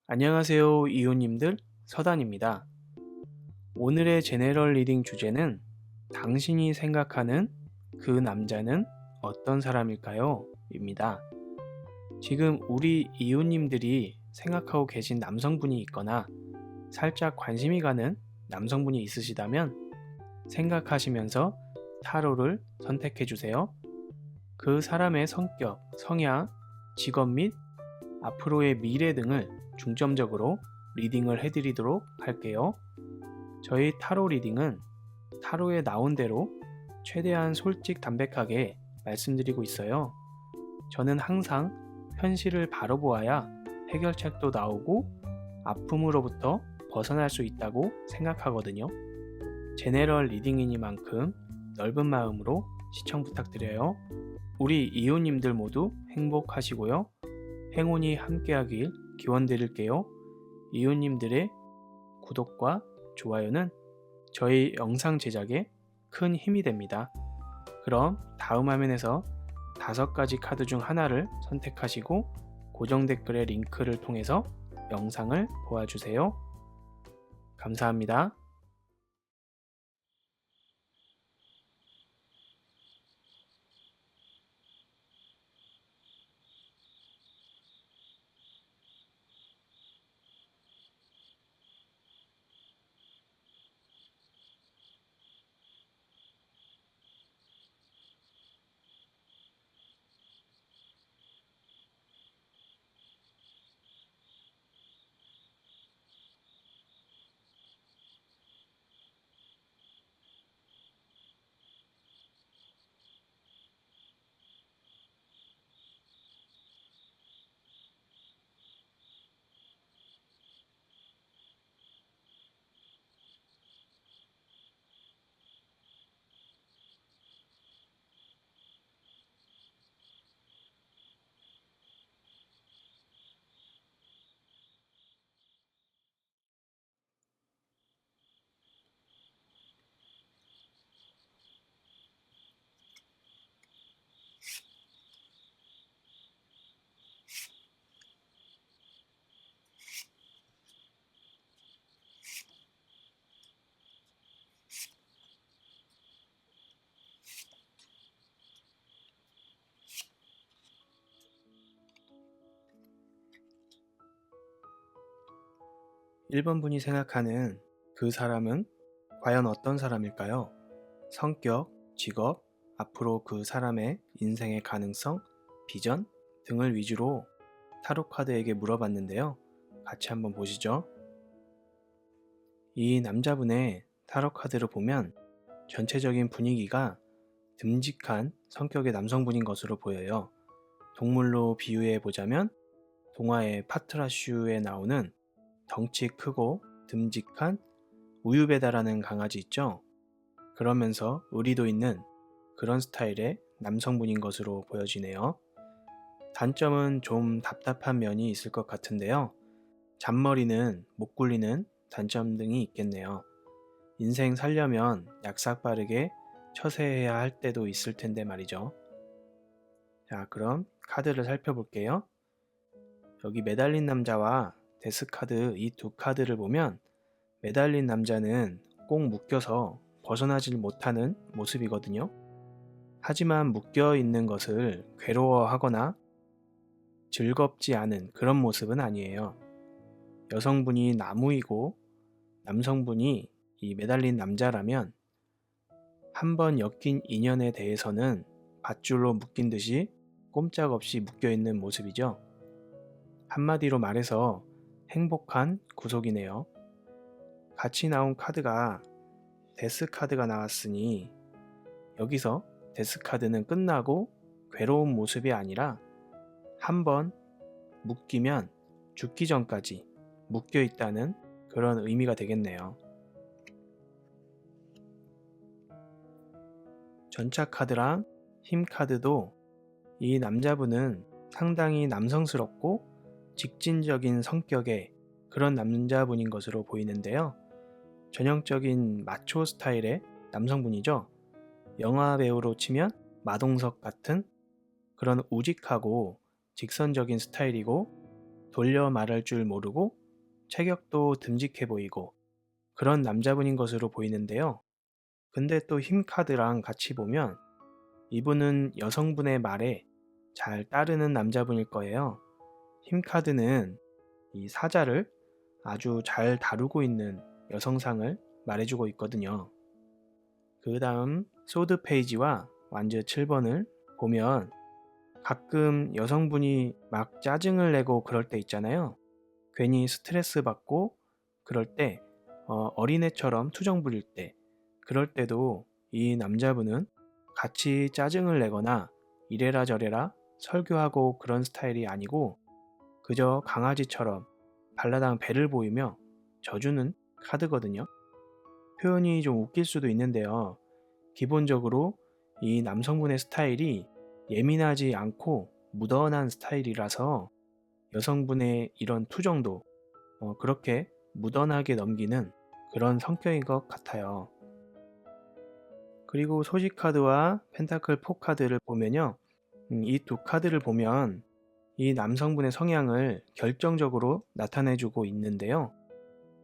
안녕하세요, 이웃님들. 서단입니다. 오늘의 제네럴 리딩 주제는 당신이 생각하는 그 남자는 어떤 사람일까요? 입니다. 지금 우리 이웃님들이 생각하고 계신 남성분이 있거나 살짝 관심이 가는 남성분이 있으시다면 생각하시면서 타로를 선택해 주세요. 그 사람의 성격, 성향, 직업 및 앞으로의 미래 등을 중점적으로 리딩을 해드리도록 할게요. 저희 타로 리딩은 타로에 나온 대로 최대한 솔직 담백하게 말씀드리고 있어요. 저는 항상 현실을 바로 보아야 해결책도 나오고 아픔으로부터 벗어날 수 있다고 생각하거든요. 제네럴 리딩이니만큼 넓은 마음으로 시청 부탁드려요. 우리 이웃님들 모두 행복하시고요. 행운이 함께하길 기원드릴게요. 이웃님들의 구독과 좋아요는 저희 영상 제작에 큰 힘이 됩니다. 그럼 다음 화면에서 5가지 카드 중 하나를 선택하시고 고정 댓글의 링크를 통해서 영상을 보아주세요. 감사합니다. 1번 분이 생각하는 그 사람은 과연 어떤 사람일까요? 성격, 직업, 앞으로 그 사람의 인생의 가능성, 비전 등을 위주로 타로 카드에게 물어봤는데요. 같이 한번 보시죠. 이 남자분의 타로 카드를 보면 전체적인 분위기가 듬직한 성격의 남성분인 것으로 보여요. 동물로 비유해 보자면 동화의 파트라슈에 나오는 덩치 크고 듬직한 우유베다라는 강아지 있죠? 그러면서 의리도 있는 그런 스타일의 남성분인 것으로 보여지네요. 단점은 좀 답답한 면이 있을 것 같은데요. 잔머리는 못 굴리는 단점 등이 있겠네요. 인생 살려면 약삭빠르게 처세해야 할 때도 있을 텐데 말이죠. 자, 그럼 카드를 살펴볼게요. 여기 매달린 남자와 데스카드 이 두 카드를 보면 매달린 남자는 꼭 묶여서 벗어나질 못하는 모습이거든요. 하지만 묶여 있는 것을 괴로워하거나 즐겁지 않은 그런 모습은 아니에요. 여성분이 나무이고 남성분이 이 매달린 남자라면 한 번 엮인 인연에 대해서는 밧줄로 묶인 듯이 꼼짝없이 묶여 있는 모습이죠. 한마디로 말해서 행복한 구속이네요. 같이 나온 카드가 데스 카드가 나왔으니 여기서 데스 카드는 끝나고 괴로운 모습이 아니라 한번 묶이면 죽기 전까지 묶여 있다는 그런 의미가 되겠네요. 전차 카드랑 힘 카드도 이 남자분은 상당히 남성스럽고 직진적인 성격의 그런 남자분인 것으로 보이는데요. 전형적인 마초 스타일의 남성분이죠. 영화 배우로 치면 마동석 같은 그런 우직하고 직선적인 스타일이고 돌려 말할 줄 모르고 체격도 듬직해 보이고 그런 남자분인 것으로 보이는데요. 근데 또 힘카드랑 같이 보면 이분은 여성분의 말에 잘 따르는 남자분일 거예요. 힘카드는 이 사자를 아주 잘 다루고 있는 여성상을 말해주고 있거든요. 그 다음 소드 페이지와 완즈 7번을 보면 가끔 여성분이 막 짜증을 내고 그럴 때 있잖아요. 괜히 스트레스 받고 그럴 때 어린애처럼 투정 부릴 때 그럴 때도 이 남자분은 같이 짜증을 내거나 이래라 저래라 설교하고 그런 스타일이 아니고 그저 강아지처럼 발라당 배를 보이며 져주는 카드거든요. 표현이 좀 웃길 수도 있는데요. 기본적으로 이 남성분의 스타일이 예민하지 않고 무던한 스타일이라서 여성분의 이런 투정도 그렇게 무던하게 넘기는 그런 성격인 것 같아요. 그리고 소식 카드와 펜타클 4 카드를 보면요. 이 두 카드를 보면 이 남성분의 성향을 결정적으로 나타내주고 있는데요.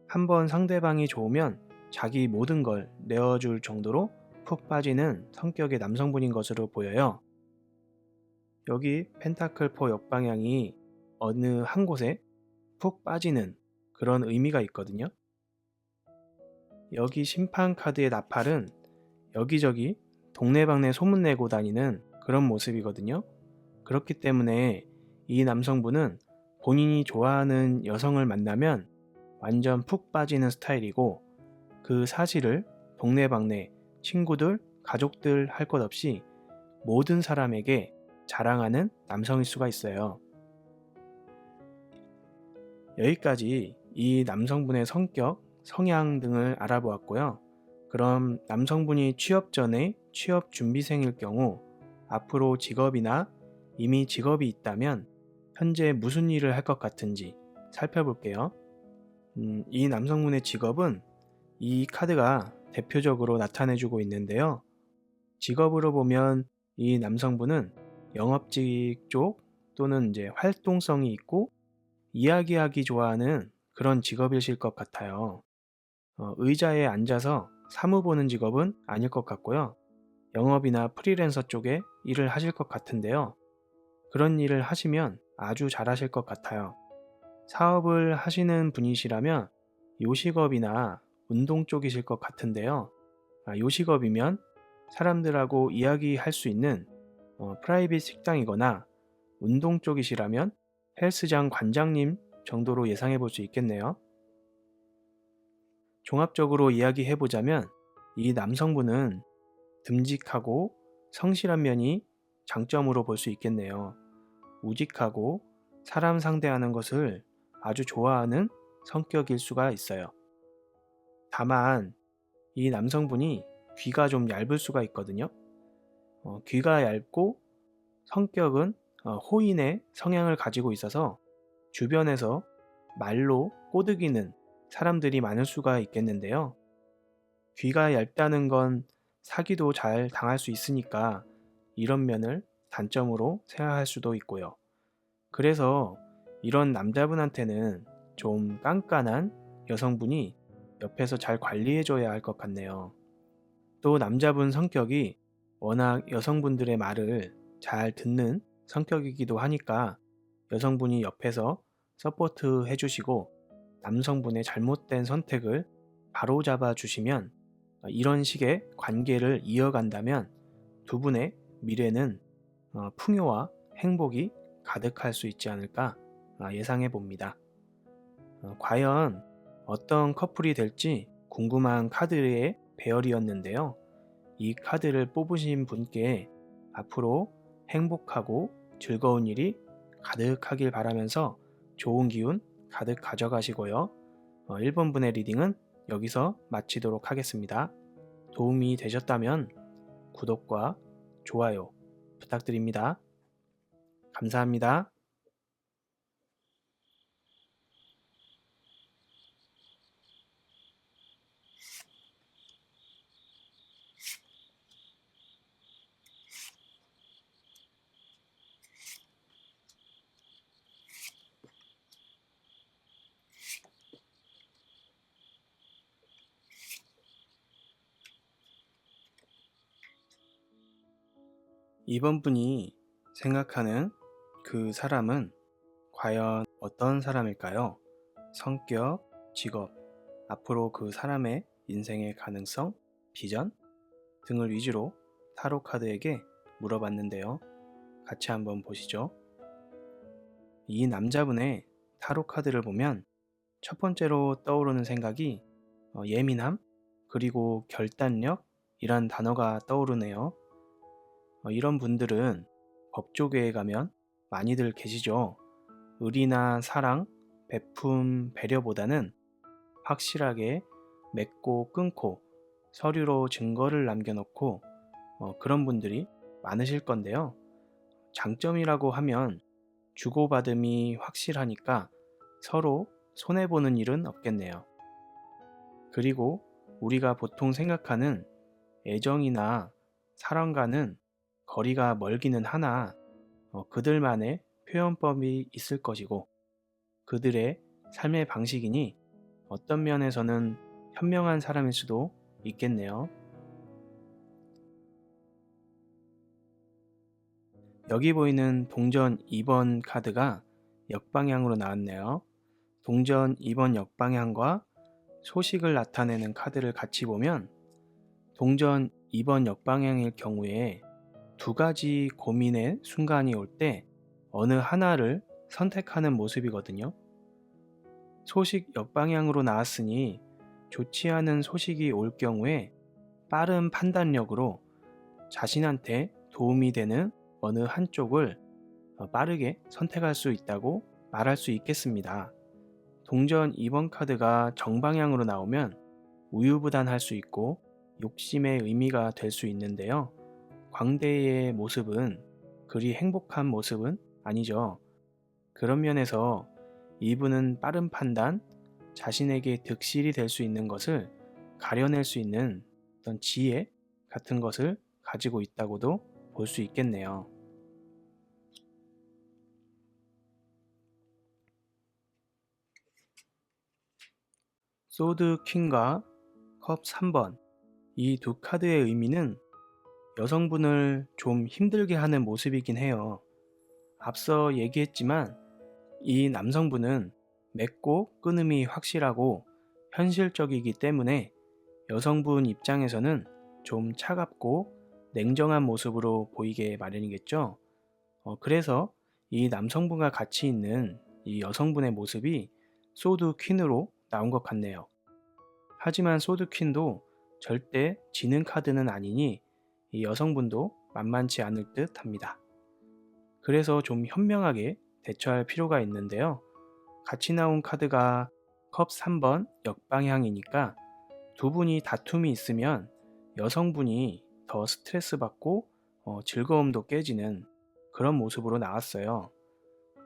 한번 상대방이 좋으면 자기 모든 걸 내어줄 정도로 푹 빠지는 성격의 남성분인 것으로 보여요. 여기 펜타클 4 역방향이 어느 한 곳에 푹 빠지는 그런 의미가 있거든요. 여기 심판 카드의 나팔은 여기저기 동네방네 소문내고 다니는 그런 모습이거든요. 그렇기 때문에 이 남성분은 본인이 좋아하는 여성을 만나면 완전 푹 빠지는 스타일이고 그 사실을 동네방네 친구들, 가족들 할 것 없이 모든 사람에게 자랑하는 남성일 수가 있어요. 여기까지 이 남성분의 성격, 성향 등을 알아보았고요. 그럼 남성분이 취업 전에 취업 준비생일 경우 앞으로 직업이나 이미 직업이 있다면 현재 무슨 일을 할 것 같은지 살펴볼게요. 이 남성분의 직업은 이 카드가 대표적으로 나타내주고 있는데요. 직업으로 보면 이 남성분은 영업직 쪽 또는 이제 활동성이 있고 이야기하기 좋아하는 그런 직업이실 것 같아요. 의자에 앉아서 사무 보는 직업은 아닐 것 같고요. 영업이나 프리랜서 쪽에 일을 하실 것 같은데요. 그런 일을 하시면 아주 잘하실 것 같아요. 사업을 하시는 분이시라면 요식업이나 운동 쪽이실 것 같은데요. 요식업이면 사람들하고 이야기할 수 있는 프라이빗 식당이거나 운동 쪽이시라면 헬스장 관장님 정도로 예상해 볼 수 있겠네요. 종합적으로 이야기해 보자면 이 남성분은 듬직하고 성실한 면이 장점으로 볼 수 있겠네요. 우직하고 사람 상대하는 것을 아주 좋아하는 성격일 수가 있어요. 다만 이 남성분이 귀가 좀 얇을 수가 있거든요. 귀가 얇고 성격은 호인의 성향을 가지고 있어서 주변에서 말로 꼬드기는 사람들이 많을 수가 있겠는데요. 귀가 얇다는 건 사기도 잘 당할 수 있으니까 이런 면을 단점으로 생각할 수도 있고요. 그래서 이런 남자분한테는 좀 깐깐한 여성분이 옆에서 잘 관리해줘야 할 것 같네요. 또 남자분 성격이 워낙 여성분들의 말을 잘 듣는 성격이기도 하니까 여성분이 옆에서 서포트 해주시고 남성분의 잘못된 선택을 바로잡아 주시면 이런 식의 관계를 이어간다면 두 분의 미래는 풍요와 행복이 가득할 수 있지 않을까 예상해 봅니다. 과연 어떤 커플이 될지 궁금한 카드의 배열이었는데요. 이 카드를 뽑으신 분께 앞으로 행복하고 즐거운 일이 가득하길 바라면서 좋은 기운 가득 가져가시고요. 1번 분의 리딩은 여기서 마치도록 하겠습니다. 도움이 되셨다면 구독과 좋아요 부탁드립니다. 감사합니다. 이번 분이 생각하는 그 사람은 과연 어떤 사람일까요? 성격, 직업, 앞으로 그 사람의 인생의 가능성, 비전 등을 위주로 타로 카드에게 물어봤는데요. 같이 한번 보시죠. 이 남자분의 타로 카드를 보면 첫 번째로 떠오르는 생각이 예민함, 그리고 결단력이란 단어가 떠오르네요. 이런 분들은 법조계에 가면 많이들 계시죠. 의리나 사랑, 베품, 배려보다는 확실하게 맺고 끊고 서류로 증거를 남겨놓고 그런 분들이 많으실 건데요. 장점이라고 하면 주고받음이 확실하니까 서로 손해보는 일은 없겠네요. 그리고 우리가 보통 생각하는 애정이나 사랑과는 거리가 멀기는 하나 그들만의 표현법이 있을 것이고 그들의 삶의 방식이니 어떤 면에서는 현명한 사람일 수도 있겠네요. 여기 보이는 동전 2번 카드가 역방향으로 나왔네요. 동전 2번 역방향과 소식을 나타내는 카드를 같이 보면 동전 2번 역방향일 경우에 두 가지 고민의 순간이 올 때 어느 하나를 선택하는 모습이거든요. 소식 역방향으로 나왔으니 좋지 않은 소식이 올 경우에 빠른 판단력으로 자신한테 도움이 되는 어느 한쪽을 빠르게 선택할 수 있다고 말할 수 있겠습니다. 동전 2번 카드가 정방향으로 나오면 우유부단할 수 있고 욕심의 의미가 될 수 있는데요. 광대의 모습은 그리 행복한 모습은 아니죠. 그런 면에서 이분은 빠른 판단, 자신에게 득실이 될 수 있는 것을 가려낼 수 있는 어떤 지혜 같은 것을 가지고 있다고도 볼 수 있겠네요. 소드 퀸과 컵 3번 이 두 카드의 의미는 여성분을 좀 힘들게 하는 모습이긴 해요. 앞서 얘기했지만 이 남성분은 맺고 끊음이 확실하고 현실적이기 때문에 여성분 입장에서는 좀 차갑고 냉정한 모습으로 보이게 마련이겠죠. 그래서 이 남성분과 같이 있는 이 여성분의 모습이 소드 퀸으로 나온 것 같네요. 하지만 소드 퀸도 절대 지는 카드는 아니니 이 여성분도 만만치 않을 듯 합니다. 그래서 좀 현명하게 대처할 필요가 있는데요. 같이 나온 카드가 컵 3번 역방향이니까 두 분이 다툼이 있으면 여성분이 더 스트레스 받고 즐거움도 깨지는 그런 모습으로 나왔어요.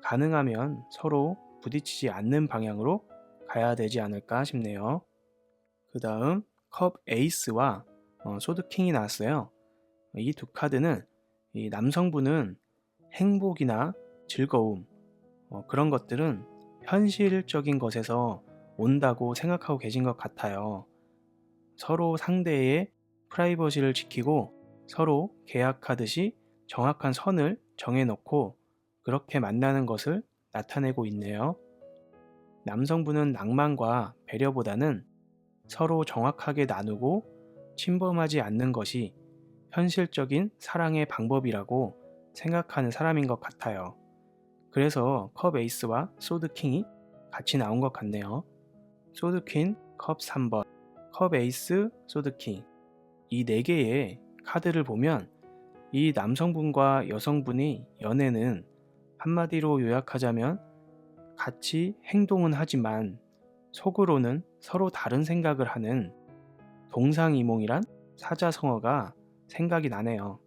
가능하면 서로 부딪히지 않는 방향으로 가야 되지 않을까 싶네요. 그 다음 컵 에이스와 소드 킹이 나왔어요. 이 두 카드는 이 남성분은 행복이나 즐거움 그런 것들은 현실적인 것에서 온다고 생각하고 계신 것 같아요. 서로 상대의 프라이버시를 지키고 서로 계약하듯이 정확한 선을 정해놓고 그렇게 만나는 것을 나타내고 있네요. 남성분은 낭만과 배려보다는 서로 정확하게 나누고 침범하지 않는 것이 현실적인 사랑의 방법이라고 생각하는 사람인 것 같아요. 그래서 컵 에이스와 소드 킹이 같이 나온 것 같네요. 소드 퀸, 컵 3번, 컵 에이스, 소드 킹. 이 네 개의 카드를 보면 이 남성분과 여성분의 연애는 한마디로 요약하자면 같이 행동은 하지만 속으로는 서로 다른 생각을 하는 동상이몽이란 사자성어가 생각이 나네요.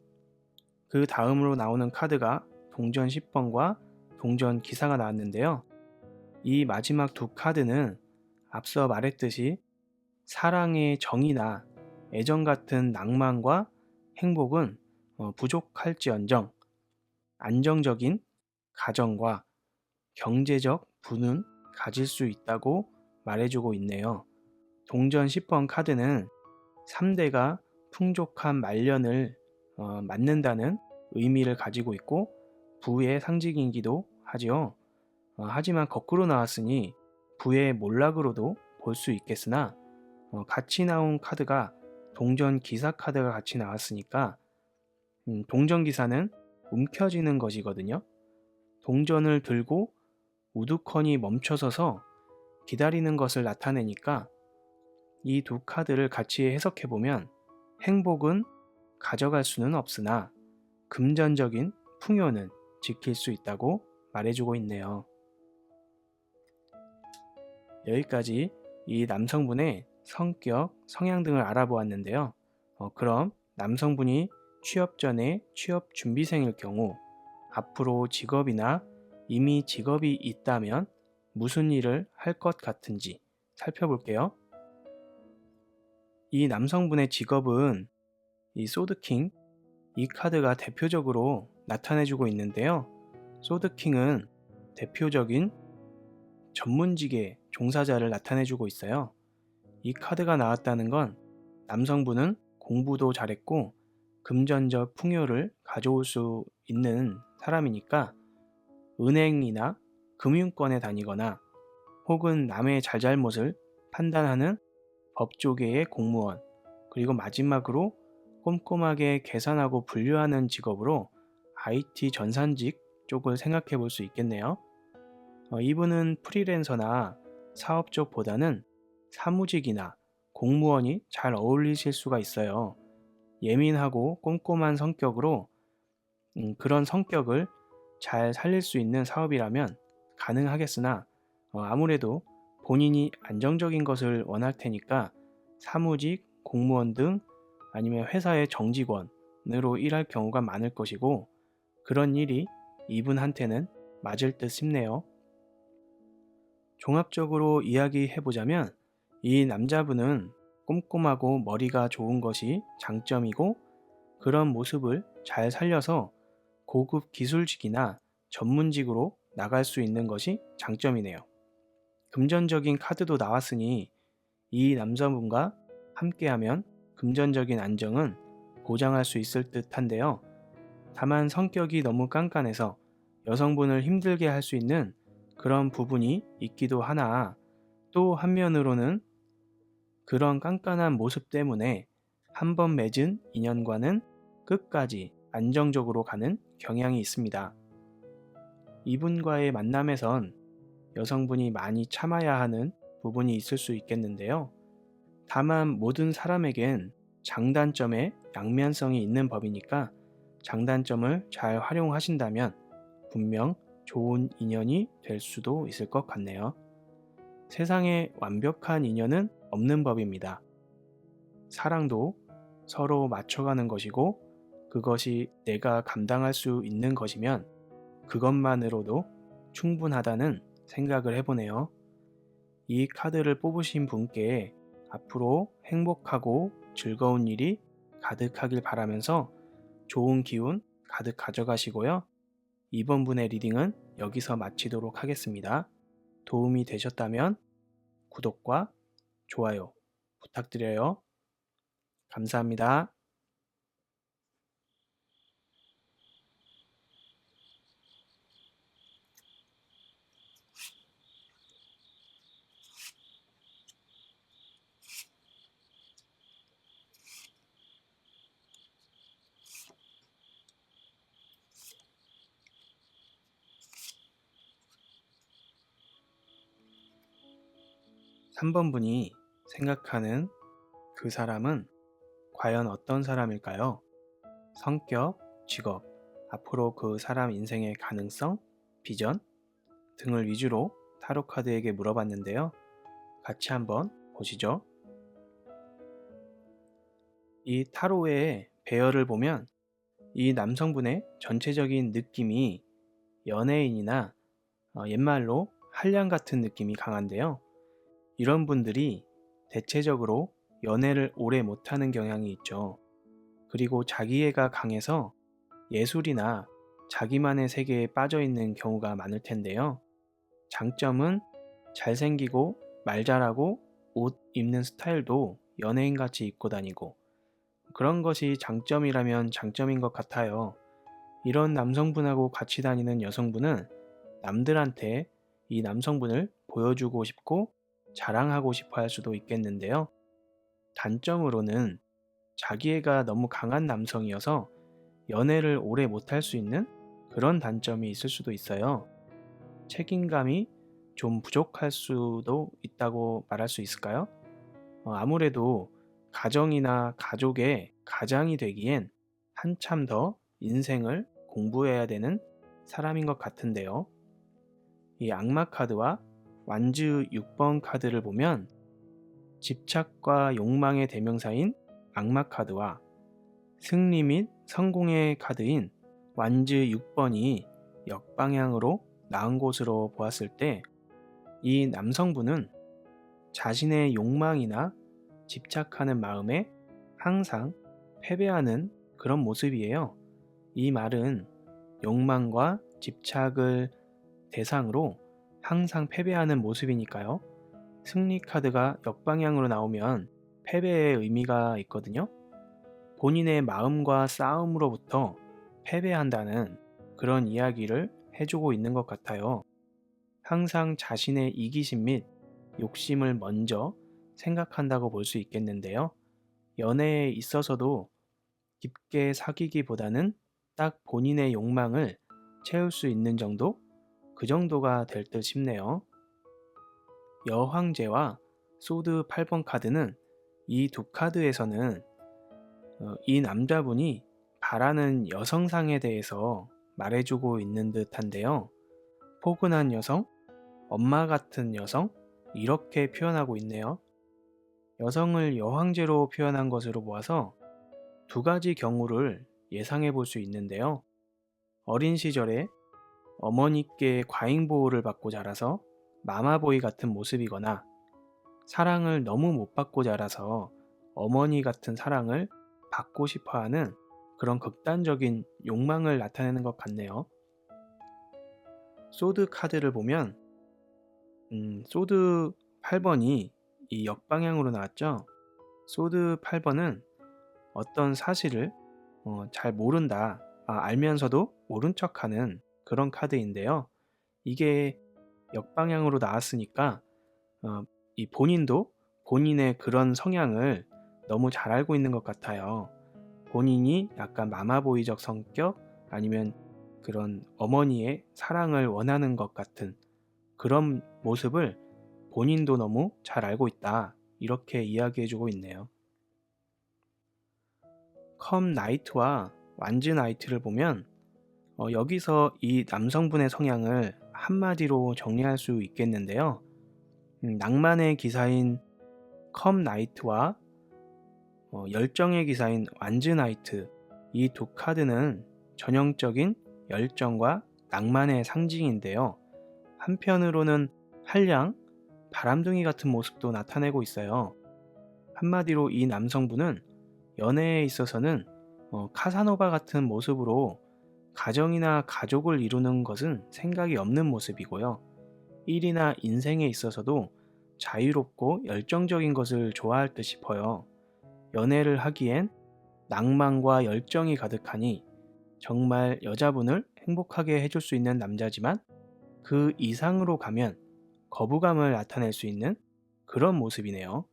그 다음으로 나오는 카드가 동전 10번과 동전 기사가 나왔는데요. 이 마지막 두 카드는 앞서 말했듯이 사랑의 정이나 애정 같은 낭만과 행복은 부족할지언정 안정적인 가정과 경제적 부는 가질 수 있다고 말해주고 있네요. 동전 10번 카드는 3대가 풍족한 말년을 맞는다는 의미를 가지고 있고 부의 상징이기도 하지요. 하지만 거꾸로 나왔으니 부의 몰락으로도 볼 수 있겠으나 같이 나온 카드가 동전 기사 카드가 같이 나왔으니까 동전 기사는 움켜쥐는 것이거든요. 동전을 들고 우두커니 멈춰서서 기다리는 것을 나타내니까 이 두 카드를 같이 해석해 보면 행복은 가져갈 수는 없으나 금전적인 풍요는 지킬 수 있다고 말해주고 있네요. 여기까지 이 남성분의 성격, 성향 등을 알아보았는데요. 그럼 남성분이 취업 전에 취업 준비생일 경우 앞으로 직업이나 이미 직업이 있다면 무슨 일을 할 것 같은지 살펴볼게요. 이 남성분의 직업은 이 소드킹, 이 카드가 대표적으로 나타내주고 있는데요. 소드킹은 대표적인 전문직의 종사자를 나타내주고 있어요. 이 카드가 나왔다는 건 남성분은 공부도 잘했고 금전적 풍요를 가져올 수 있는 사람이니까 은행이나 금융권에 다니거나 혹은 남의 잘잘못을 판단하는 법조계의 공무원, 그리고 마지막으로 꼼꼼하게 계산하고 분류하는 직업으로 IT 전산직 쪽을 생각해 볼 수 있겠네요. 이분은 프리랜서나 사업 쪽보다는 사무직이나 공무원이 잘 어울리실 수가 있어요. 예민하고 꼼꼼한 성격으로 그런 성격을 잘 살릴 수 있는 사업이라면 가능하겠으나 아무래도 본인이 안정적인 것을 원할 테니까 사무직, 공무원 등 아니면 회사의 정직원으로 일할 경우가 많을 것이고 그런 일이 이분한테는 맞을 듯 싶네요. 종합적으로 이야기해보자면 이 남자분은 꼼꼼하고 머리가 좋은 것이 장점이고 그런 모습을 잘 살려서 고급 기술직이나 전문직으로 나갈 수 있는 것이 장점이네요. 금전적인 카드도 나왔으니 이 남자분과 함께하면 금전적인 안정은 보장할 수 있을 듯한데요. 다만 성격이 너무 깐깐해서 여성분을 힘들게 할 수 있는 그런 부분이 있기도 하나 또 한면으로는 그런 깐깐한 모습 때문에 한번 맺은 인연과는 끝까지 안정적으로 가는 경향이 있습니다. 이분과의 만남에선 여성분이 많이 참아야 하는 부분이 있을 수 있겠는데요. 다만 모든 사람에겐 장단점에 양면성이 있는 법이니까 장단점을 잘 활용하신다면 분명 좋은 인연이 될 수도 있을 것 같네요. 세상에 완벽한 인연은 없는 법입니다. 사랑도 서로 맞춰가는 것이고 그것이 내가 감당할 수 있는 것이면 그것만으로도 충분하다는 생각을 해보네요. 이 카드를 뽑으신 분께 앞으로 행복하고 즐거운 일이 가득하길 바라면서 좋은 기운 가득 가져가시고요. 이번 분의 리딩은 여기서 마치도록 하겠습니다. 도움이 되셨다면 구독과 좋아요 부탁드려요. 감사합니다. 3번 분이 생각하는 그 사람은 과연 어떤 사람일까요? 성격, 직업, 앞으로 그 사람 인생의 가능성, 비전 등을 위주로 타로 카드에게 물어봤는데요. 같이 한번 보시죠. 이 타로의 배열을 보면 이 남성분의 전체적인 느낌이 연예인이나 옛말로 한량 같은 느낌이 강한데요. 이런 분들이 대체적으로 연애를 오래 못하는 경향이 있죠. 그리고 자기애가 강해서 예술이나 자기만의 세계에 빠져 있는 경우가 많을 텐데요. 장점은 잘생기고 말 잘하고 옷 입는 스타일도 연예인같이 입고 다니고 그런 것이 장점이라면 장점인 것 같아요. 이런 남성분하고 같이 다니는 여성분은 남들한테 이 남성분을 보여주고 싶고 자랑하고 싶어 할 수도 있겠는데요. 단점으로는 자기애가 너무 강한 남성이어서 연애를 오래 못할 수 있는 그런 단점이 있을 수도 있어요. 책임감이 좀 부족할 수도 있다고 말할 수 있을까요? 아무래도 가정이나 가족의 가장이 되기엔 한참 더 인생을 공부해야 되는 사람인 것 같은데요. 이 악마 카드와 완즈 6번 카드를 보면 집착과 욕망의 대명사인 악마 카드와 승리 및 성공의 카드인 완즈 6번이 역방향으로 나온 것으로 보았을 때 이 남성분은 자신의 욕망이나 집착하는 마음에 항상 패배하는 그런 모습이에요. 이 말은 욕망과 집착을 대상으로 항상 패배하는 모습이니까요. 승리 카드가 역방향으로 나오면 패배의 의미가 있거든요. 본인의 마음과 싸움으로부터 패배한다는 그런 이야기를 해주고 있는 것 같아요. 항상 자신의 이기심 및 욕심을 먼저 생각한다고 볼 수 있겠는데요. 연애에 있어서도 깊게 사귀기보다는 딱 본인의 욕망을 채울 수 있는 정도? 그 정도가 될 듯 싶네요. 여황제와 소드 8번 카드는 이 두 카드에서는 이 남자분이 바라는 여성상에 대해서 말해주고 있는 듯한데요. 포근한 여성, 엄마 같은 여성, 이렇게 표현하고 있네요. 여성을 여황제로 표현한 것으로 보아서 두 가지 경우를 예상해 볼 수 있는데요. 어린 시절에 어머니께 과잉 보호를 받고 자라서 마마보이 같은 모습이거나 사랑을 너무 못 받고 자라서 어머니 같은 사랑을 받고 싶어 하는 그런 극단적인 욕망을 나타내는 것 같네요. 소드 카드를 보면 소드 8번이 이 역방향으로 나왔죠. 소드 8번은 어떤 사실을 잘 모른다, 알면서도 모른 척하는 그런 카드인데요. 이게 역방향으로 나왔으니까 이 본인도 본인의 그런 성향을 너무 잘 알고 있는 것 같아요. 본인이 약간 마마보이적 성격 아니면 그런 어머니의 사랑을 원하는 것 같은 그런 모습을 본인도 너무 잘 알고 있다. 이렇게 이야기해주고 있네요. 컴 나이트와 완즈 나이트를 보면 여기서 이 남성분의 성향을 한마디로 정리할 수 있겠는데요. 낭만의 기사인 컴 나이트와 열정의 기사인 완즈 나이트, 이 두 카드는 전형적인 열정과 낭만의 상징인데요. 한편으로는 한량, 바람둥이 같은 모습도 나타내고 있어요. 한마디로 이 남성분은 연애에 있어서는 카사노바 같은 모습으로 가정이나 가족을 이루는 것은 생각이 없는 모습이고요. 일이나 인생에 있어서도 자유롭고 열정적인 것을 좋아할 듯 싶어요. 연애를 하기엔 낭만과 열정이 가득하니 정말 여자분을 행복하게 해줄 수 있는 남자지만 그 이상으로 가면 거부감을 나타낼 수 있는 그런 모습이네요.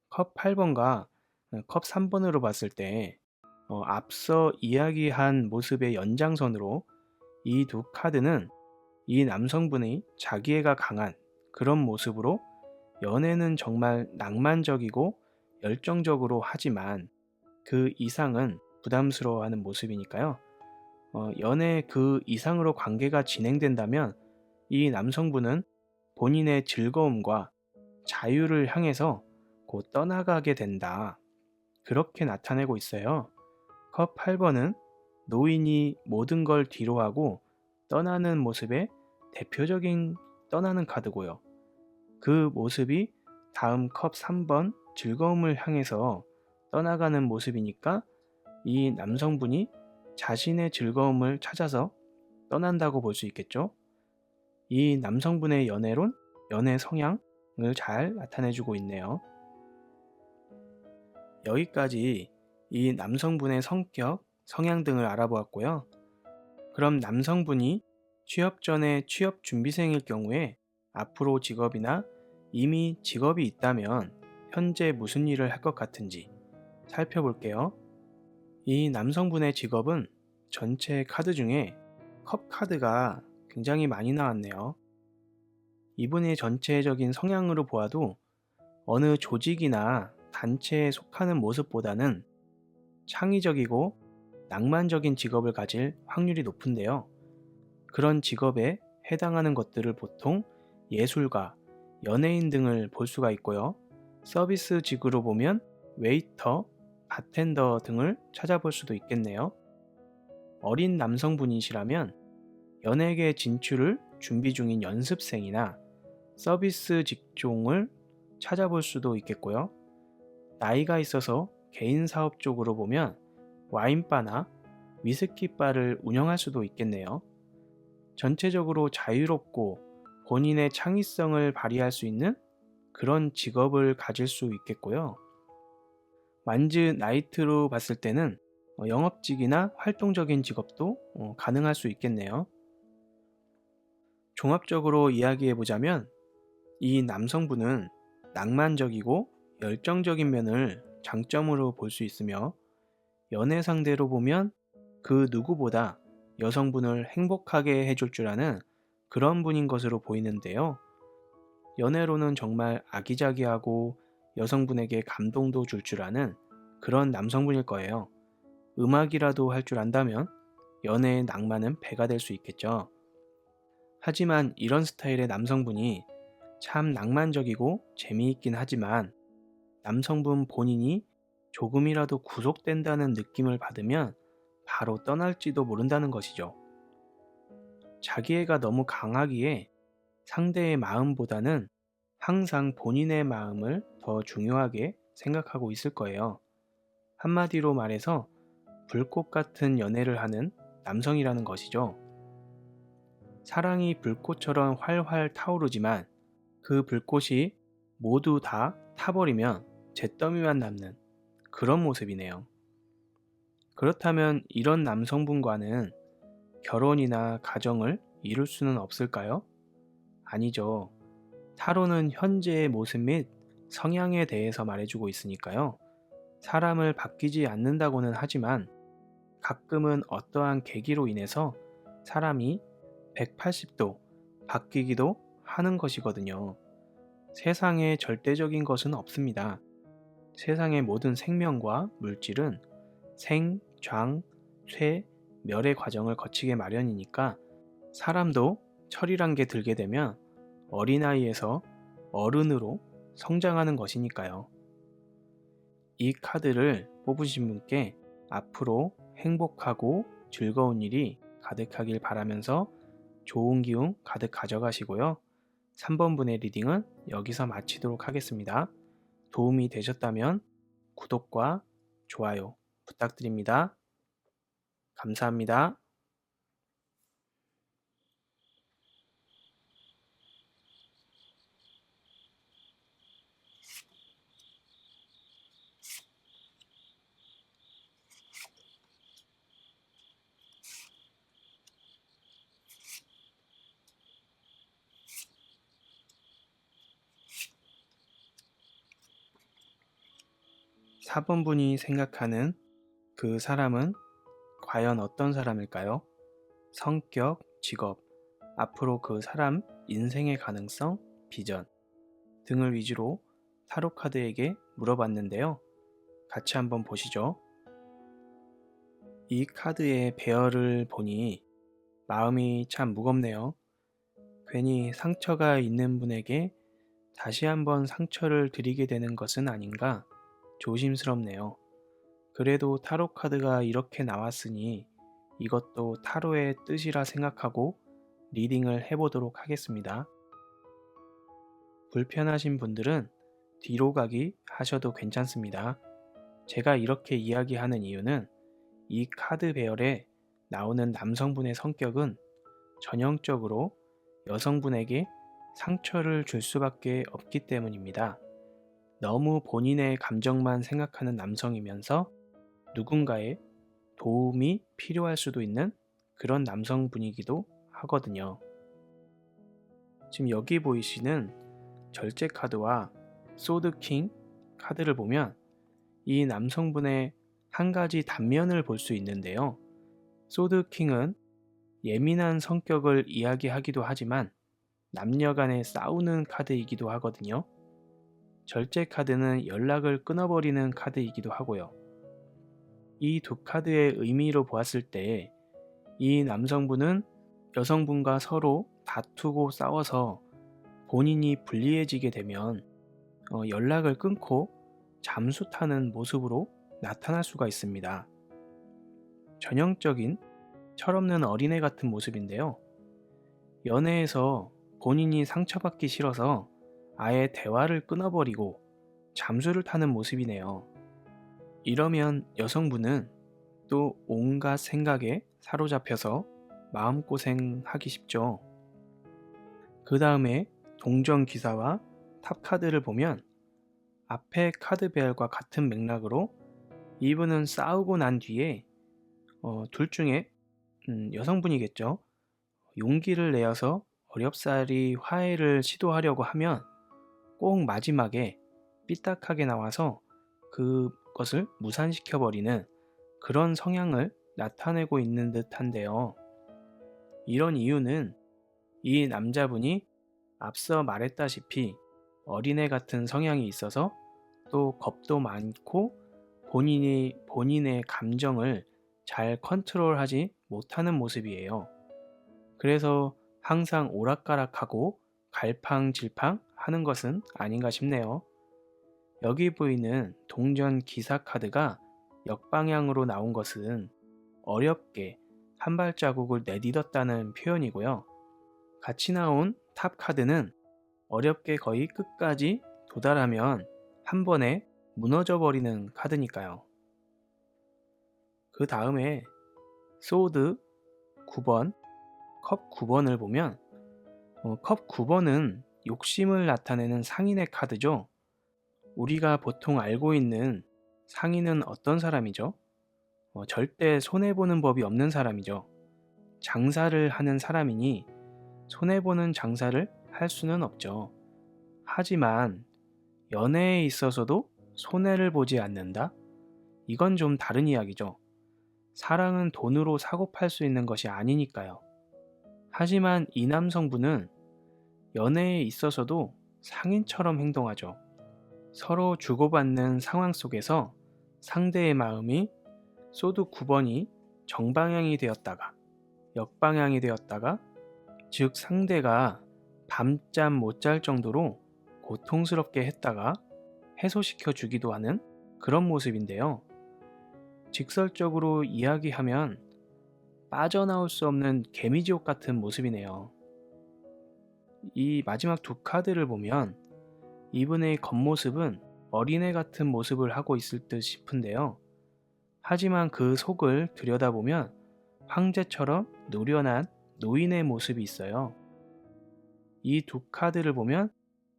컵 8번과 컵 3번으로 봤을 때 앞서 이야기한 모습의 연장선으로 이 두 카드는 이 남성분의 자기애가 강한 그런 모습으로 연애는 정말 낭만적이고 열정적으로 하지만 그 이상은 부담스러워하는 모습이니까요. 연애 그 이상으로 관계가 진행된다면 이 남성분은 본인의 즐거움과 자유를 향해서 곧 떠나가게 된다. 그렇게 나타내고 있어요. 컵 8번은 노인이 모든 걸 뒤로하고 떠나는 모습의 대표적인 떠나는 카드고요. 그 모습이 다음 컵 3번 즐거움을 향해서 떠나가는 모습이니까 이 남성분이 자신의 즐거움을 찾아서 떠난다고 볼 수 있겠죠. 이 남성분의 연애론, 연애 성향을 잘 나타내주고 있네요. 여기까지 이 남성분의 성격, 성향 등을 알아보았고요. 그럼 남성분이 취업 전에 취업 준비생일 경우에 앞으로 직업이나 이미 직업이 있다면 현재 무슨 일을 할 것 같은지 살펴볼게요. 이 남성분의 직업은 전체 카드 중에 컵 카드가 굉장히 많이 나왔네요. 이분의 전체적인 성향으로 보아도 어느 조직이나 단체에 속하는 모습보다는 창의적이고 낭만적인 직업을 가질 확률이 높은데요. 그런 직업에 해당하는 것들을 보통 예술가, 연예인 등을 볼 수가 있고요. 서비스직으로 보면 웨이터, 바텐더 등을 찾아볼 수도 있겠네요. 어린 남성분이시라면 연예계 진출을 준비 중인 연습생이나 서비스 직종을 찾아볼 수도 있겠고요. 나이가 있어서 개인 사업 쪽으로 보면 와인바나 위스키바를 운영할 수도 있겠네요. 전체적으로 자유롭고 본인의 창의성을 발휘할 수 있는 그런 직업을 가질 수 있겠고요. 만즈 나이트로 봤을 때는 영업직이나 활동적인 직업도 가능할 수 있겠네요. 종합적으로 이야기해 보자면 이 남성분은 낭만적이고 열정적인 면을 장점으로 볼 수 있으며 연애 상대로 보면 그 누구보다 여성분을 행복하게 해줄 줄 아는 그런 분인 것으로 보이는데요. 연애로는 정말 아기자기하고 여성분에게 감동도 줄 아는 그런 남성분일 거예요. 음악이라도 할 줄 안다면 연애의 낭만은 배가 될 수 있겠죠. 하지만 이런 스타일의 남성분이 참 낭만적이고 재미있긴 하지만 남성분 본인이 조금이라도 구속된다는 느낌을 받으면 바로 떠날지도 모른다는 것이죠. 자기애가 너무 강하기에 상대의 마음보다는 항상 본인의 마음을 더 중요하게 생각하고 있을 거예요. 한마디로 말해서 불꽃 같은 연애를 하는 남성이라는 것이죠. 사랑이 불꽃처럼 활활 타오르지만 그 불꽃이 모두 다 타버리면 잿더미만 남는 그런 모습이네요. 그렇다면 이런 남성분과는 결혼이나 가정을 이룰 수는 없을까요? 아니죠. 타로는 현재의 모습 및 성향에 대해서 말해주고 있으니까요. 사람을 바뀌지 않는다고는 하지만 가끔은 어떠한 계기로 인해서 사람이 180도 바뀌기도 하는 것이거든요. 세상에 절대적인 것은 없습니다. 세상의 모든 생명과 물질은 생, 장, 쇠, 멸의 과정을 거치게 마련이니까 사람도 철이란 게 들게 되면 어린아이에서 어른으로 성장하는 것이니까요. 이 카드를 뽑으신 분께 앞으로 행복하고 즐거운 일이 가득하길 바라면서 좋은 기운 가득 가져가시고요. 3번 분의 리딩은 여기서 마치도록 하겠습니다. 도움이 되셨다면 구독과 좋아요 부탁드립니다. 감사합니다. 4번 분이 생각하는 그 사람은 과연 어떤 사람일까요? 성격, 직업, 앞으로 그 사람 인생의 가능성, 비전 등을 위주로 타로 카드에게 물어봤는데요. 같이 한번 보시죠. 이 카드의 배열을 보니 마음이 참 무겁네요. 괜히 상처가 있는 분에게 다시 한번 상처를 드리게 되는 것은 아닌가 조심스럽네요. 그래도 타로 카드가 이렇게 나왔으니 이것도 타로의 뜻이라 생각하고 리딩을 해보도록 하겠습니다. 불편하신 분들은 뒤로 가기 하셔도 괜찮습니다. 제가 이렇게 이야기하는 이유는 이 카드 배열에 나오는 남성분의 성격은 전형적으로 여성분에게 상처를 줄 수밖에 없기 때문입니다. 너무 본인의 감정만 생각하는 남성이면서 누군가의 도움이 필요할 수도 있는 그런 남성분이기도 하거든요. 지금 여기 보이시는 절제 카드와 소드 킹 카드를 보면 이 남성분의 한 가지 단면을 볼 수 있는데요. 소드 킹은 예민한 성격을 이야기하기도 하지만 남녀 간에 싸우는 카드이기도 하거든요. 절제 카드는 연락을 끊어버리는 카드이기도 하고요. 이 두 카드의 의미로 보았을 때 이 남성분은 여성분과 서로 다투고 싸워서 본인이 불리해지게 되면 연락을 끊고 잠수 타는 모습으로 나타날 수가 있습니다. 전형적인 철없는 어린애 같은 모습인데요. 연애에서 본인이 상처받기 싫어서 아예 대화를 끊어버리고 잠수를 타는 모습이네요. 이러면 여성분은 또 온갖 생각에 사로잡혀서 마음고생하기 쉽죠. 그 다음에 동전 기사와 탑 카드를 보면 앞에 카드 배열과 같은 맥락으로 이분은 싸우고 난 뒤에 둘 중에 여성분이겠죠. 용기를 내어서 어렵사리 화해를 시도하려고 하면 꼭 마지막에 삐딱하게 나와서 그것을 무산시켜버리는 그런 성향을 나타내고 있는 듯한데요. 이런 이유는 이 남자분이 앞서 말했다시피 어린애 같은 성향이 있어서 또 겁도 많고 본인의 감정을 잘 컨트롤하지 못하는 모습이에요. 그래서 항상 오락가락하고 갈팡질팡 하는 것은 아닌가 싶네요. 여기 보이는 동전 기사 카드가 역방향으로 나온 것은 어렵게 한 발자국을 내딛었다는 표현이고요. 같이 나온 탑 카드는 어렵게 거의 끝까지 도달하면 한 번에 무너져 버리는 카드니까요. 그 다음에 소드 9번, 컵 9번을 보면 컵 9번은 욕심을 나타내는 상인의 카드죠. 우리가 보통 알고 있는 상인은 어떤 사람이죠? 절대 손해보는 법이 없는 사람이죠. 장사를 하는 사람이니 손해보는 장사를 할 수는 없죠. 하지만 연애에 있어서도 손해를 보지 않는다? 이건 좀 다른 이야기죠. 사랑은 돈으로 사고 팔 수 있는 것이 아니니까요. 하지만 이 남성분은 연애에 있어서도 상인처럼 행동하죠. 서로 주고받는 상황 속에서 상대의 마음이 소드 9번이 정방향이 되었다가 역방향이 되었다가 즉 상대가 밤잠 못 잘 정도로 고통스럽게 했다가 해소시켜 주기도 하는 그런 모습인데요. 직설적으로 이야기하면 빠져나올 수 없는 개미지옥 같은 모습이네요. 이 마지막 두 카드를 보면 이분의 겉모습은 어린애 같은 모습을 하고 있을 듯 싶은데요. 하지만 그 속을 들여다보면 황제처럼 노련한 노인의 모습이 있어요. 이 두 카드를 보면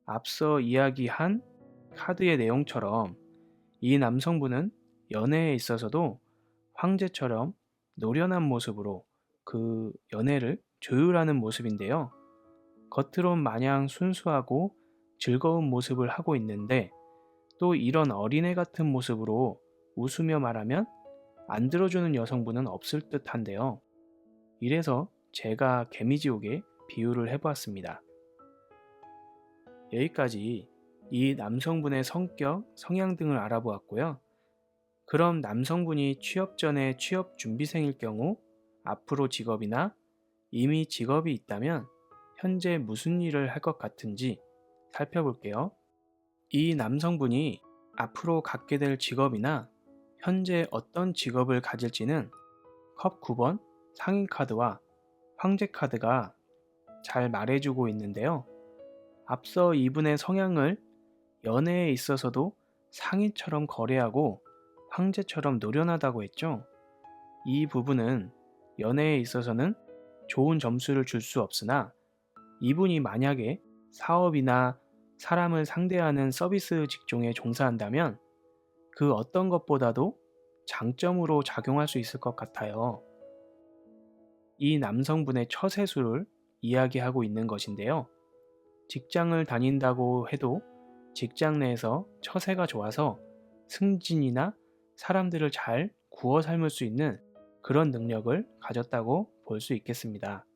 앞서 이야기한 카드의 내용처럼 이 남성분은 연애에 있어서도 황제처럼 노련한 모습으로 그 연애를 조율하는 모습인데요. 겉으론 마냥 순수하고 즐거운 모습을 하고 있는데 또 이런 어린애 같은 모습으로 웃으며 말하면 안 들어주는 여성분은 없을 듯한데요. 이래서 제가 개미지옥에 비유를 해보았습니다. 여기까지 이 남성분의 성격, 성향 등을 알아보았고요. 그럼 남성분이 취업 전에 취업 준비생일 경우 앞으로 직업이나 이미 직업이 있다면 현재 무슨 일을 할 것 같은지 살펴볼게요. 이 남성분이 앞으로 갖게 될 직업이나 현재 어떤 직업을 가질지는 컵 9번 상인 카드와 황제 카드가 잘 말해주고 있는데요. 앞서 이분의 성향을 연애에 있어서도 상인처럼 거래하고 황제처럼 노련하다고 했죠. 이 부분은 연애에 있어서는 좋은 점수를 줄 수 없으나 이분이 만약에 사업이나 사람을 상대하는 서비스 직종에 종사한다면 그 어떤 것보다도 장점으로 작용할 수 있을 것 같아요. 이 남성분의 처세술을 이야기하고 있는 것인데요. 직장을 다닌다고 해도 직장 내에서 처세가 좋아서 승진이나 사람들을 잘 구워 삶을 수 있는 그런 능력을 가졌다고 볼 수 있겠습니다.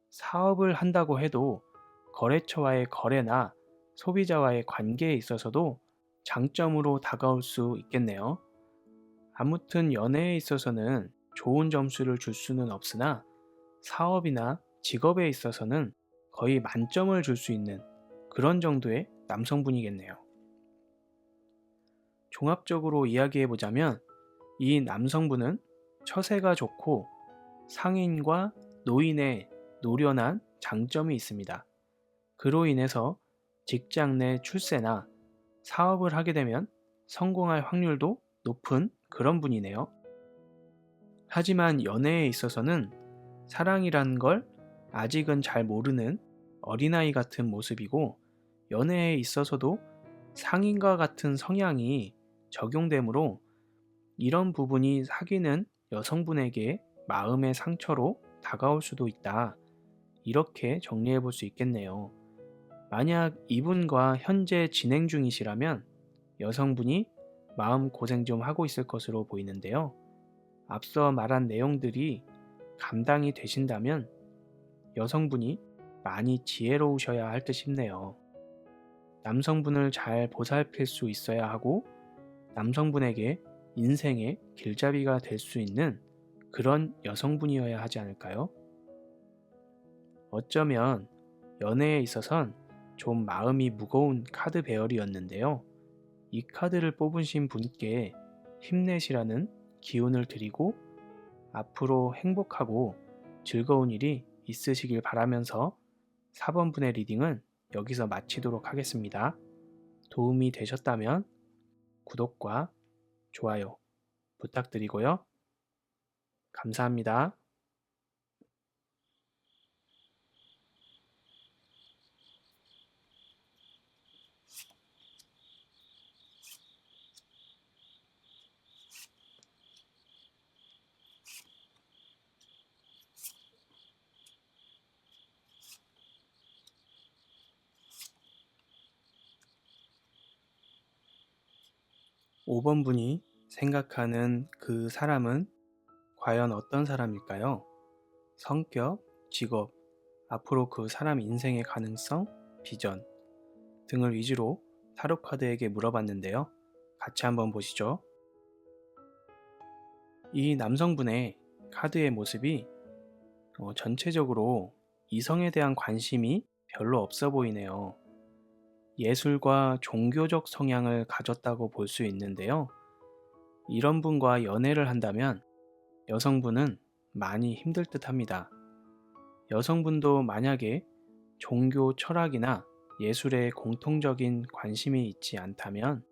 사업을 한다고 해도 거래처와의 거래나 소비자와의 관계에 있어서도 장점으로 다가올 수 있겠네요. 아무튼 연애에 있어서는 좋은 점수를 줄 수는 없으나 사업이나 직업에 있어서는 거의 만점을 줄 수 있는 그런 정도의 남성분이겠네요. 종합적으로 이야기해보자면 이 남성분은 처세가 좋고 상인과 노인의 노련한 장점이 있습니다. 그로 인해서 직장 내 출세나 사업을 하게 되면 성공할 확률도 높은 그런 분이네요. 하지만 연애에 있어서는 사랑이란 걸 아직은 잘 모르는 어린아이 같은 모습이고 연애에 있어서도 상인과 같은 성향이 적용되므로 이런 부분이 사귀는 여성분에게 마음의 상처로 다가올 수도 있다. 이렇게 정리해 볼 수 있겠네요. 만약 이분과 현재 진행 중이시라면 여성분이 마음 고생 좀 하고 있을 것으로 보이는데요. 앞서 말한 내용들이 감당이 되신다면 여성분이 많이 지혜로우셔야 할 듯 싶네요. 남성분을 잘 보살필 수 있어야 하고 남성분에게 인생의 길잡이가 될 수 있는 그런 여성분이어야 하지 않을까요? 어쩌면 연애에 있어선 좀 마음이 무거운 카드 배열이었는데요. 이 카드를 뽑으신 분께 힘내시라는 기운을 드리고 앞으로 행복하고 즐거운 일이 있으시길 바라면서 4번 분의 리딩은 여기서 마치도록 하겠습니다. 도움이 되셨다면 구독과 좋아요 부탁드리고요. 감사합니다. 5번 분이 생각하는 그 사람은 과연 어떤 사람일까요? 성격, 직업, 앞으로 그 사람 인생의 가능성, 비전 등을 위주로 타로 카드에게 물어봤는데요. 같이 한번 보시죠. 이 남성분의 카드의 모습이 전체적으로 이성에 대한 관심이 별로 없어 보이네요. 예술과 종교적 성향을 가졌다고 볼 수 있는데요. 이런 분과 연애를 한다면 여성분은 많이 힘들 듯 합니다. 여성분도 만약에 종교 철학이나 예술에 공통적인 관심이 있지 않다면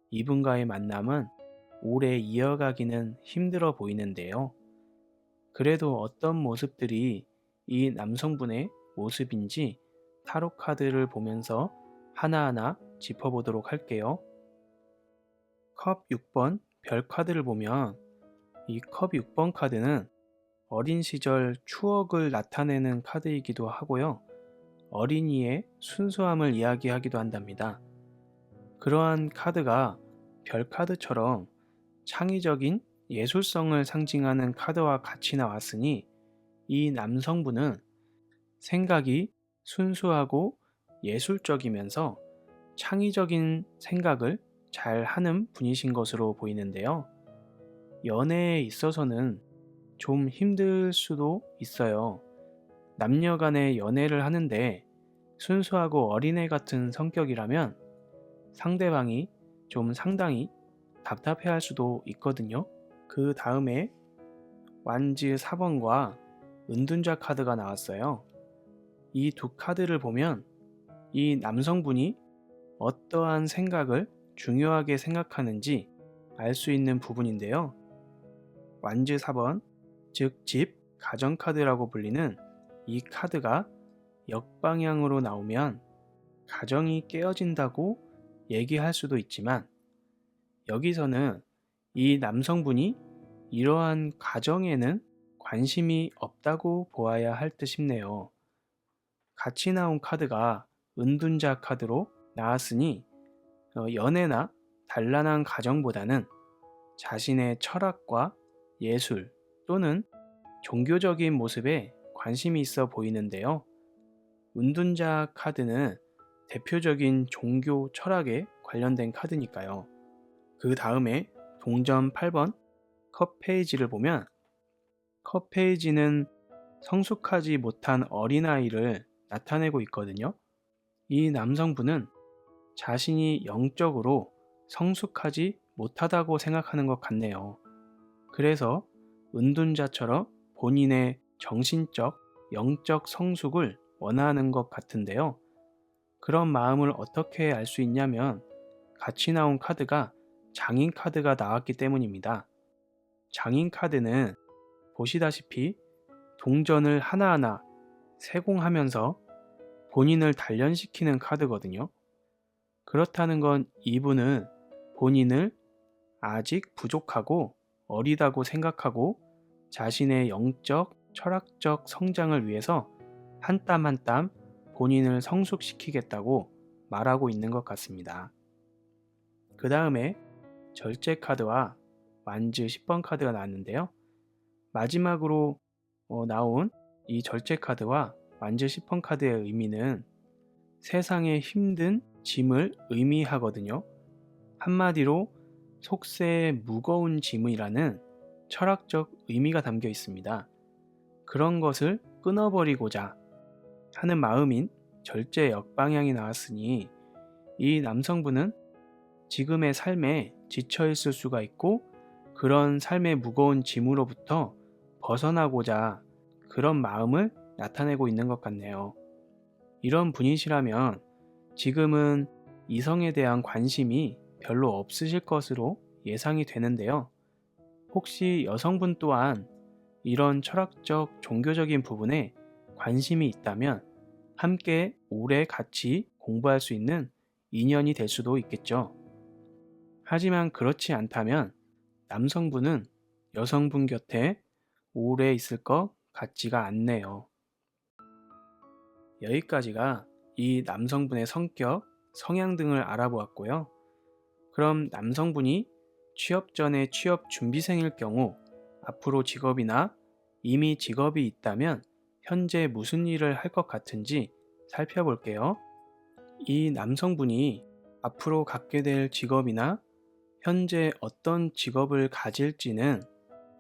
이분과의 만남은 오래 이어가기는 힘들어 보이는데요. 그래도 어떤 모습들이 이 남성분의 모습인지 타로 카드를 보면서 하나하나 짚어보도록 할게요. 컵 6번 별 카드를 보면 이 컵 6번 카드는 어린 시절 추억을 나타내는 카드이기도 하고요. 어린이의 순수함을 이야기하기도 한답니다. 그러한 카드가 별 카드처럼 창의적인 예술성을 상징하는 카드와 같이 나왔으니 이 남성분은 생각이 순수하고 예술적이면서 창의적인 생각을 잘 하는 분이신 것으로 보이는데요. 연애에 있어서는 좀 힘들 수도 있어요. 남녀 간의 연애를 하는데 순수하고 어린애 같은 성격이라면 상대방이 좀 상당히 답답해 할 수도 있거든요. 그 다음에 완즈 4번과 은둔자 카드가 나왔어요. 이 두 카드를 보면 이 남성분이 어떠한 생각을 중요하게 생각하는지 알 수 있는 부분인데요. 완즈 4번, 즉 집, 가정 카드라고 불리는 이 카드가 역방향으로 나오면 가정이 깨어진다고 얘기할 수도 있지만 여기서는 이 남성분이 이러한 가정에는 관심이 없다고 보아야 할 듯 싶네요. 같이 나온 카드가 은둔자 카드로 나왔으니 연애나 단란한 가정보다는 자신의 철학과 예술 또는 종교적인 모습에 관심이 있어 보이는데요. 은둔자 카드는 대표적인 종교 철학에 관련된 카드니까요. 그 다음에 동전 8번 컵 페이지를 보면 컵 페이지는 성숙하지 못한 어린아이를 나타내고 있거든요. 이 남성분은 자신이 영적으로 성숙하지 못하다고 생각하는 것 같네요. 그래서 은둔자처럼 본인의 정신적, 영적 성숙을 원하는 것 같은데요. 그런 마음을 어떻게 알 수 있냐면 같이 나온 카드가 장인 카드가 나왔기 때문입니다. 장인 카드는 보시다시피 동전을 하나하나 세공하면서 본인을 단련시키는 카드거든요. 그렇다는 건 이분은 본인을 아직 부족하고 어리다고 생각하고 자신의 영적, 철학적 성장을 위해서 한 땀 한 땀 본인을 성숙시키겠다고 말하고 있는 것 같습니다. 그 다음에 절제 카드와 완즈 10번 카드가 나왔는데요. 마지막으로 나온 이 절제 카드와 완즈 10번 카드의 의미는 세상의 힘든 짐을 의미하거든요. 한마디로 속세의 무거운 짐이라는 철학적 의미가 담겨 있습니다. 그런 것을 끊어버리고자 하는 마음인 절제 역방향이 나왔으니 이 남성분은 지금의 삶에 지쳐 있을 수가 있고 그런 삶의 무거운 짐으로부터 벗어나고자 그런 마음을 나타내고 있는 것 같네요. 이런 분이시라면 지금은 이성에 대한 관심이 별로 없으실 것으로 예상이 되는데요. 혹시 여성분 또한 이런 철학적, 종교적인 부분에 관심이 있다면 함께 오래 같이 공부할 수 있는 인연이 될 수도 있겠죠. 하지만 그렇지 않다면 남성분은 여성분 곁에 오래 있을 것 같지가 않네요. 여기까지가 이 남성분의 성격, 성향 등을 알아보았고요. 그럼 남성분이 취업 전에 취업 준비생일 경우 앞으로 직업이나 이미 직업이 있다면 현재 무슨 일을 할 것 같은지 살펴볼게요. 이 남성분이 앞으로 갖게 될 직업이나 현재 어떤 직업을 가질지는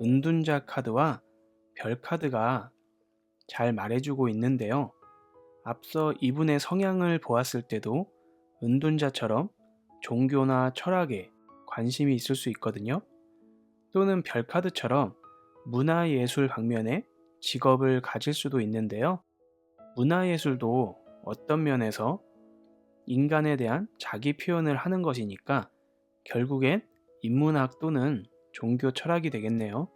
은둔자 카드와 별 카드가 잘 말해주고 있는데요. 앞서 이분의 성향을 보았을 때도 은둔자처럼 종교나 철학에 관심이 있을 수 있거든요. 또는 별 카드처럼 문화예술 방면에 직업을 가질 수도 있는데요. 문화예술도 어떤 면에서 인간에 대한 자기 표현을 하는 것이니까 결국엔 인문학 또는 종교 철학이 되겠네요.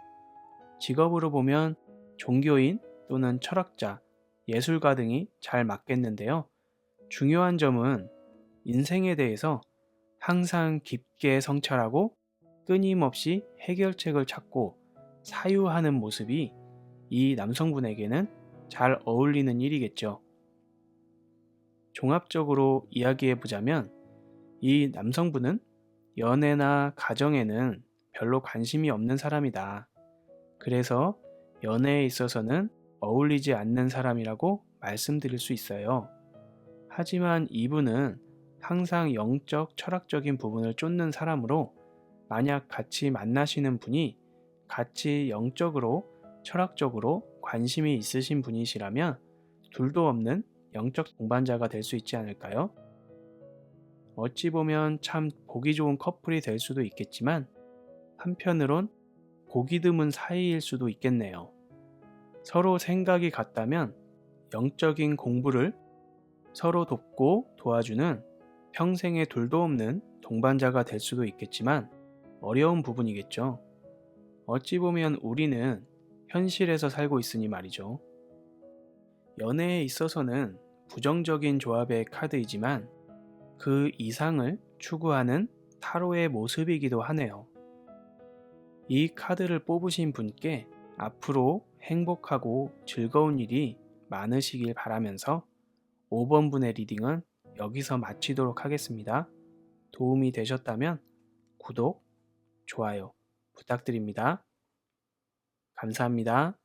직업으로 보면 종교인 또는 철학자, 예술가 등이 잘 맞겠는데요. 중요한 점은 인생에 대해서 항상 깊게 성찰하고 끊임없이 해결책을 찾고 사유하는 모습이 이 남성분에게는 잘 어울리는 일이겠죠. 종합적으로 이야기해 보자면 이 남성분은 연애나 가정에는 별로 관심이 없는 사람이다. 그래서 연애에 있어서는 어울리지 않는 사람이라고 말씀드릴 수 있어요. 하지만 이분은 항상 영적, 철학적인 부분을 쫓는 사람으로 만약 같이 만나시는 분이 같이 영적으로, 철학적으로 관심이 있으신 분이시라면 둘도 없는 영적 동반자가 될 수 있지 않을까요? 어찌 보면 참 보기 좋은 커플이 될 수도 있겠지만 한편으론 보기 드문 사이일 수도 있겠네요. 서로 생각이 같다면 영적인 공부를 서로 돕고 도와주는 평생에 둘도 없는 동반자가 될 수도 있겠지만 어려운 부분이겠죠. 어찌 보면 우리는 현실에서 살고 있으니 말이죠. 연애에 있어서는 부정적인 조합의 카드이지만 그 이상을 추구하는 타로의 모습이기도 하네요. 이 카드를 뽑으신 분께 앞으로 행복하고 즐거운 일이 많으시길 바라면서 5번 분의 리딩은 여기서 마치도록 하겠습니다. 도움이 되셨다면 구독, 좋아요 부탁드립니다. 감사합니다.